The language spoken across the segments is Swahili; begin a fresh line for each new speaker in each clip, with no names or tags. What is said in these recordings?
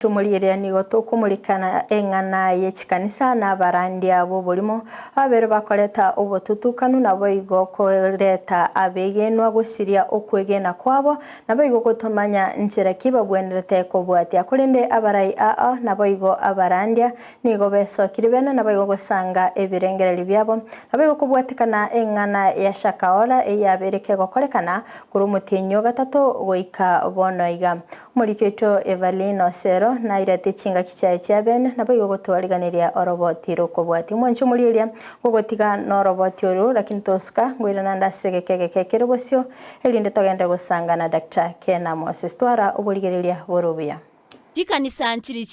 Tumulirira nigo tukumulikana eng'ana y'ekikanisa n'abarandi abo bulimo abere bakoleta obututukanu nabo igo koleta abegenwa gusiria okwegena kwabo nabo igo kutomanya nchera kibagwenderete kobwatia kurinde abarai nabo igo abarandia nigo besokiri bene nabo igo gusanga ebirengereri byabo nabo igo kubwatikana eng'ana ya Shakahola eyabereke gokorekana kuri umutinyo gatatu goika bonoiga Muriketo Evalino Sero na irate chinga kichaye chia bene nabo igo gotwariganiria oroboti rokobwati mwancho muliria gogotiga no roboti oru lakini toska ngwira nanda segekekekere bosyo elinde togende gusanga na Dr. Kena Moses twara oburigereria borobia
Tikanisa nchiri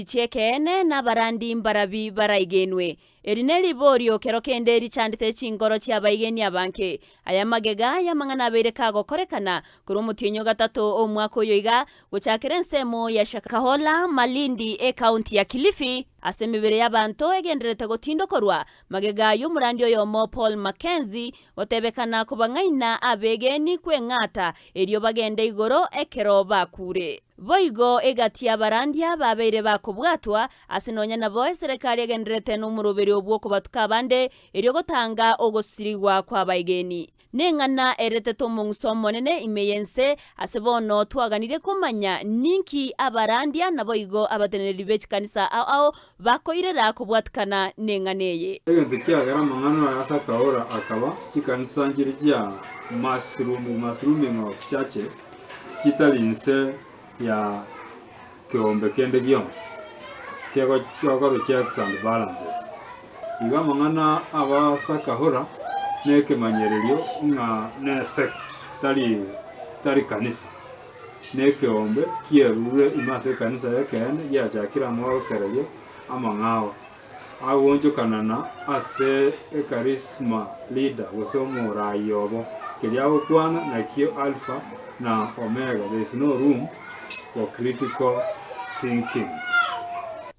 chiekene na barandi mbarabi baraigenwe. Erineli borio kero kenderi chandite chingoro chia baigeni abanke. Aya magega ya mangana bereka gokorekana kuri umutinyo gatatu omwaka yoiga gucakira nsemo ya Shakahola Malindi county ya Kilifi asemibere y'abantu egenderete gotindokorwa magega y'umurandi oyomo Paul Mackenzie otebekana kubangaina abegeni kwengata eriyo bagende igoro ekero bakure. Boigo egatia barandia babeire bakubwatwa asinonya nabo serikali egenderete n'umuroberi obwoko batuka bande eriyo gotanga ogosirigwa kwa baigeni. Nengana erete tomungso monene imeyense asebono twaganire kumanya ninki abarandia nabo igo abateneri bechikanisa ao bakoirera kubwatkana nenganeye.
Egente kiagara mangano ya Shakahola akaba kikanisa njirija mushrooming of churches kitalinse ya kiombe kende gyons kego chokoro checks and balances iga mangana aba Shakahola neke manyererio nga ne sect tari kanisa neke ombe kierure imase kanisa yakene ya jakira moro kereyo amangao awonjo kanana ase charisma leader wasomura yobo kiriago kwana na kio alpha na omega. There is no room for critical thinking.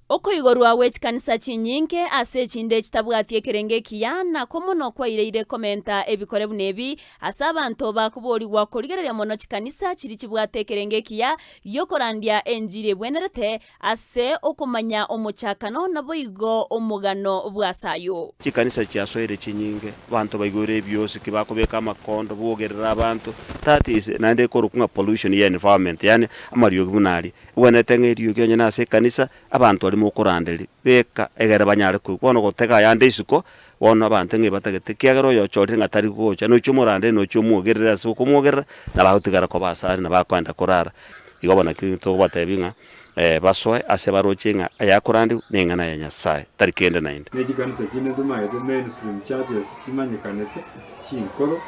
Oko igorwa wechikanisa chinyinke ase chinde chitabwatie kerenge kiyana komono kwa ireire komenta ebikore bunebi asabantu bakuboriwa kurigereria mono chikanisa chiri chibwate kerenge kiya yokorandia enjire bwenerete ase okumanya omuchakano nabo igo omugano bwasayo.
Chikanisa chiasoire chinyinge bantu baigore byose kibakobeka makondo bogerera abantu that is nande korukunga pollution ya environment yani amariyo bunali ubonete ngeriyo kyo nyana ase kanisa abantu mukurandeli beka egere banyare kubono gotega yande isuko wona abantu ngibatagete kiagero yo chori ngatari gocha no chumurande no chumugerera so kumugerera na bahutigara ko basari na bakwanda kurara igobona kinto batebinga basoe ase barochinga ayakurandi nengana ya Nyasaye tarikende 9
nejikanisa kine dumaye the mainstream churches kimanyikanete chinkoro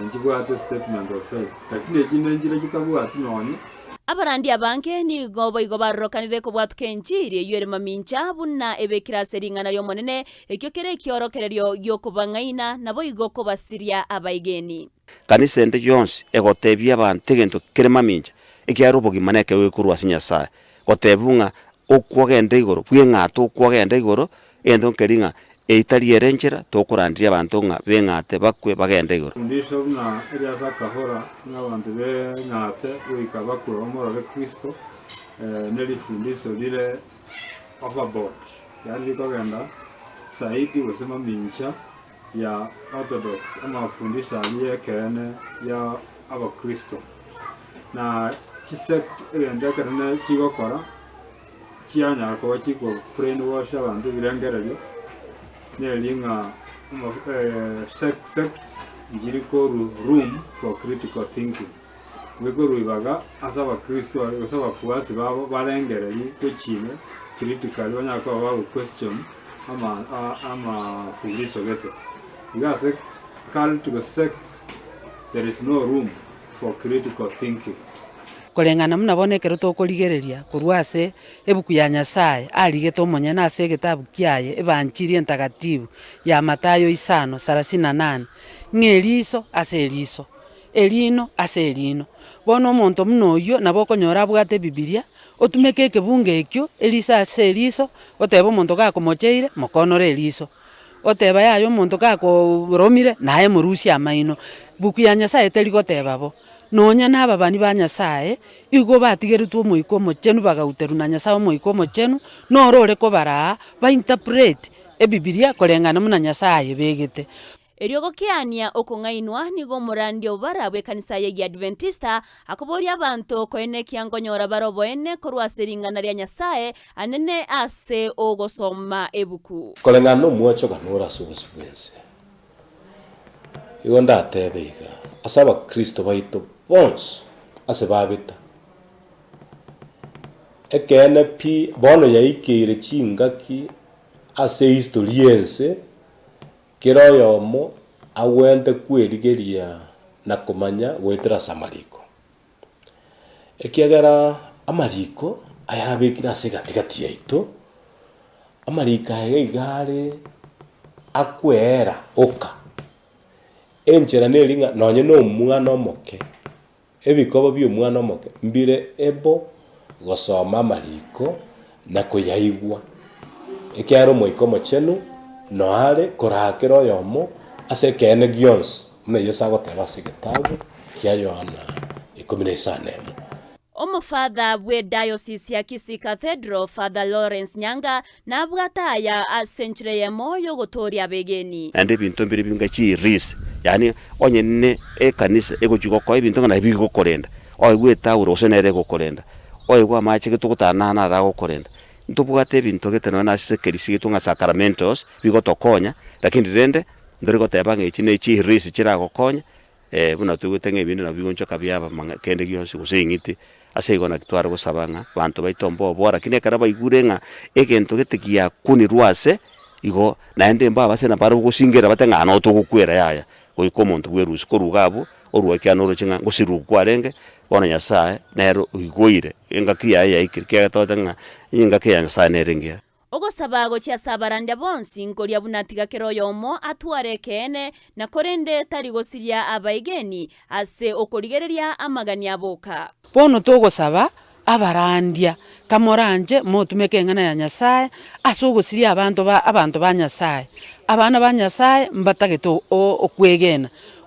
njibwate statement of faith lakini kine njire kikabwate none
Abarandi abanke ni gobo igo barokanire ko bwatuke njiri yere mamincha bunna ebekira seringana ryo monene ekyo kere kyorokererio yokubangaina nabo igo ko basiria abaigeni.
Kanisa ende yonse egotebia abantu gento kere mamincha ekyarubogi maneke wekurwa Nyasaye gotebunga okwogende igoro bweng'ato okwogende igoro endo keringa eitari erenchera tokurandiria abantu nga beng'ate bakwe bagende igoro.
Ndisho na eri Shakahola n'abantu beng'ate wika bakwe omorore Kristo nelifundisho lile overboard yani likogenda saidi wasema mincha ya orthodox ama mafundisho aliyekene ya abakristo na chisect endekerne chigokora chianya ko chiko brainwash abantu birengererio nelinga sects njiriko room for critical thinking wekoro ibaga asaba Kristo asaba fuasi babo barengereri kwechine critical banyako babo question ama fuliso geto igase call to the sects there is no room for critical thinking.
Kolengana munabonekero tokoligereria kurwase ebuku ya Nyasaye aligete omonya nase egitabu kiaye ebanchiri entagatifu ya Matayo 5:38 ng'eliso ase eliso elino ase elino bono omonto munoyo nabo okonyora abwate Biblia otumeke ekebunge ekyo elisa ase eliso oteba omonto gakomocheire mokonore eliso oteba yayo omonto gakoromire naye morusia amaino buku ya Nyasaye teri goteba bo nonya n'aba bani ba Nyasaye igo batigeretwo omoiko omochenu bagauteru na Nyasaye omoiko omochenu norore kobara bainterpret ebibilia koreng'ana muna Nyasaye begete.
Eriogokiania okong'ainwa nigo omorandi obara bwe kanisa ya Adventista akoboria abantu koenekia nkonyora barobo ene korwa ase ring'ana ria Nyasaye anene ase ogosoma ebuku.
Koreng'ana omwocho ganora ase obosibwense. Igo ndatebe iga ase abakristo baito bonsi ase babeta. Ekene pi bono yaikeire chingaki ase history ense keroyomo awente kwerigeria na komanya gwetera samariko. Ekiagera amariko ayarabekira ase gatigati yaito. Amariko aya igare akwera oka. Enchera neringa nonye no omwana omoke. Ebikobo byo omwana omoke mbire ebo gosoma amariko na koyaigwa. Ekiaro moiko omochenu noare korakera oyomo ase kene gionsi muna Yesu agoteba ase gitabu kia Yohana 15.
Omofadha bwe diocese ya Kisii Cathedral, Father Lawrence Nyanga, nabwataya asenchire yemoyo gotoria abegeni.
Ande ebinto mbiri binga chirisi, yani onyene ekanisa egochiko kwa ebinto ngana bigo korenda. Oyigweta urose nere gokorenda. Oyigwa amache getugutana na ra gokorenda. Ntubwate ebinto geteno na sekerisi getunga sacramentos bigo tokonya, lakini rende ndori goteba ngechi ne chirisi chira gokonya. Buna tugutenge ebintu na bigo nchoka byaba kende gionsi gusingiti. Ase igona kitwara gusabanga bantu baitombo bora kine kana baigurenga egento getikia kuni rwase igo naende mba base na baro gusingera batenga no tugukwera yaya goiko muntu bwerusi korugabo orwake anoro chinga gusiru kwarenge bona Nyasaye nero igoire engaki yaya ikirike totenga ingaki ya Nyasaye nerenge.
Ogosaba gochia sabarandi bonsi nkoria bunatiga keroyomo atware kene na korende tari gosiria abaigeni ase okorigereria amagani aboka.
Bono togosaba abarandia kamoranje motumeke eng'ana ya Nyasaye ase ogosiria abantu ba Nyasaye. Abana ba Nyasaye mbatagete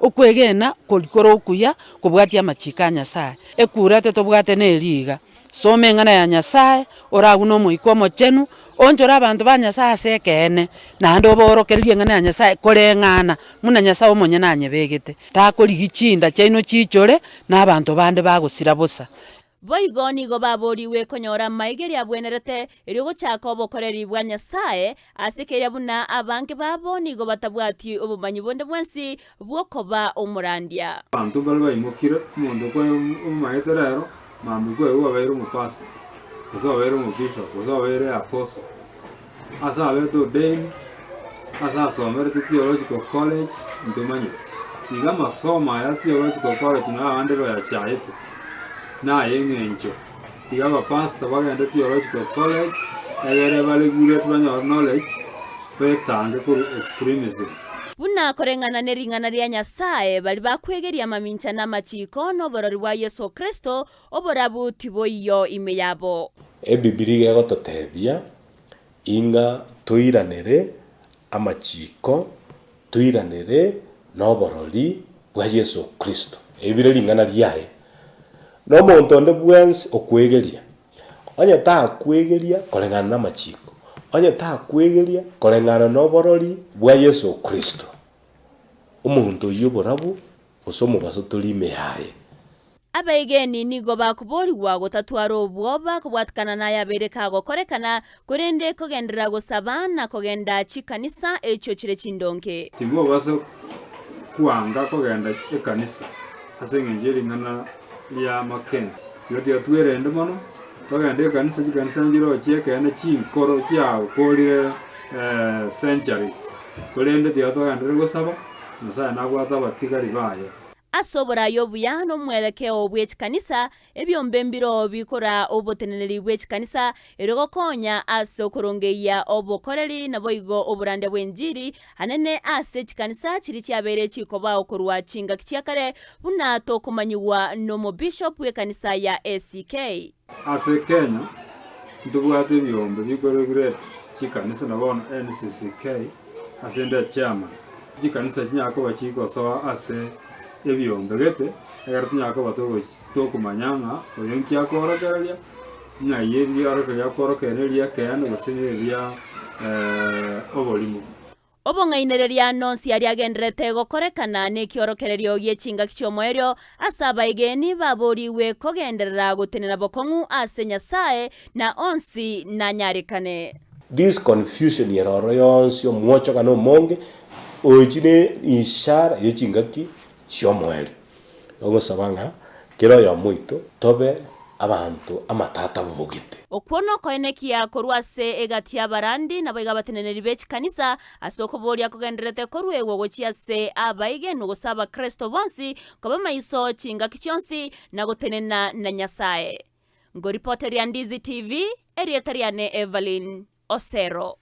okwegena korikoro okuya kobwatia amachika ya Nyasaye. Ekurate tobwate neriga some eng'ana ya Nyasaye oraguna omoiko omochenu onjora abantu ba Nyasaye ase kene naende oborokereria eng'ana ya Nyasaye koreng'ana muna Nyasaye omonye nanyebegete takorigichinda chaino chichore n'abantu bande bagosira bosa.
Boigo nigo baboriwe konyora maigeri abwenerete eri gochaka obokoreri bwa Nyasaye asekeria buna abange babo nigo batabwati obumanyi bonde bwensi bwokoba omurandia.
Abantu bali bayimukire mundu kwa omumaeterero mambi kwa wabairo mupasi. Asa wabairo mubishop, asa wabairo apostle. Asa wabairo dame. Asa asomere theological college ntumanyiti. Iga masoma ya theological college na abande bayachaite. Na yengencho tiga bapasta bagenda theological college egere baligure twanyor knowledge betange ku extremism.
Buna koreng'ana nering'ana ria Nyasaye bali bakwegeria mamincha na machiko no borori bwa Yesu Kristo oborabu tiboiyo ime yabo.
Ebibilia gototebia inga tuiranere amachiko tuiranere no borori bwa Yesu Kristo. Ebire ring'ana riaye no muntu onde bwensi okwegeria onye ta kwegeria koreng'ana na machiko onye ta kwegeria koreng'ana no borori bwa Yesu Kristo omuntu yoborabu osomo baso tulime yaye.
Abaigeni nigo bakuboriwa gotatwara obwoba kubwatikana na yabereka gokorekana kurende kogendera gosabana kogenda chikanisa echo chire chindonke.
Tibo baso kuanga kogenda ekanisa ase ngenjeri ngana ya Mackenzie. Yote atwerende mono togende ekanisa njiro chiekene chinkoro chiao kolire centuries. Kurende tiatogende gosaba Nyasaye nabwata batigari baye.
Asobora yobuya no mwelekeo bw'ekikanisa ebyombe mbiro bikora oboteneneri bw'ekikanisa erogokonya ase okurongeya obokoreri naboigo oburande bw'enjiri hanene ase ekikanisa kiri kyabere kikoba okorwa chinga kichiakare buna tokumanyiwa no bishop w'ekanisa ya ACK.
Ase Kenya ndubwate ebyombe bikora great kikanisa nabona NCCK ase nda chairman kikanisa kinyako bachiko so ase ebyombe gete egartu nyaka batogo tokumanyanga oyonki akorokereria na yendi arokeria akorokereria kene gosineria obolimo
obong'ainereria nonsi aria agenderete gokorekana nekiorokererio giechinga kichiomoerio ase abaigeni baboriwe kogenderera gotenena bokong'u ase Nyasaye na onsi nanyarikane.
This confusion yeroro yonsi omwocho kana omonge ojine ishara yechingaki chiomoerio ogosabanga kero ya moito tobe abantu amatata bubugite
okwono koenekia korwa ase egati abarandi nabo igabateneneri bechikanisa ase okoboria kogenderete korwegwo gochia ase abaigeni gosaba Kristo bonsi koba maiso chingaki chionsi na gotenena na Nyasaye. Ngoripoteria Ndizi TV erieta riane Evelyn Osero.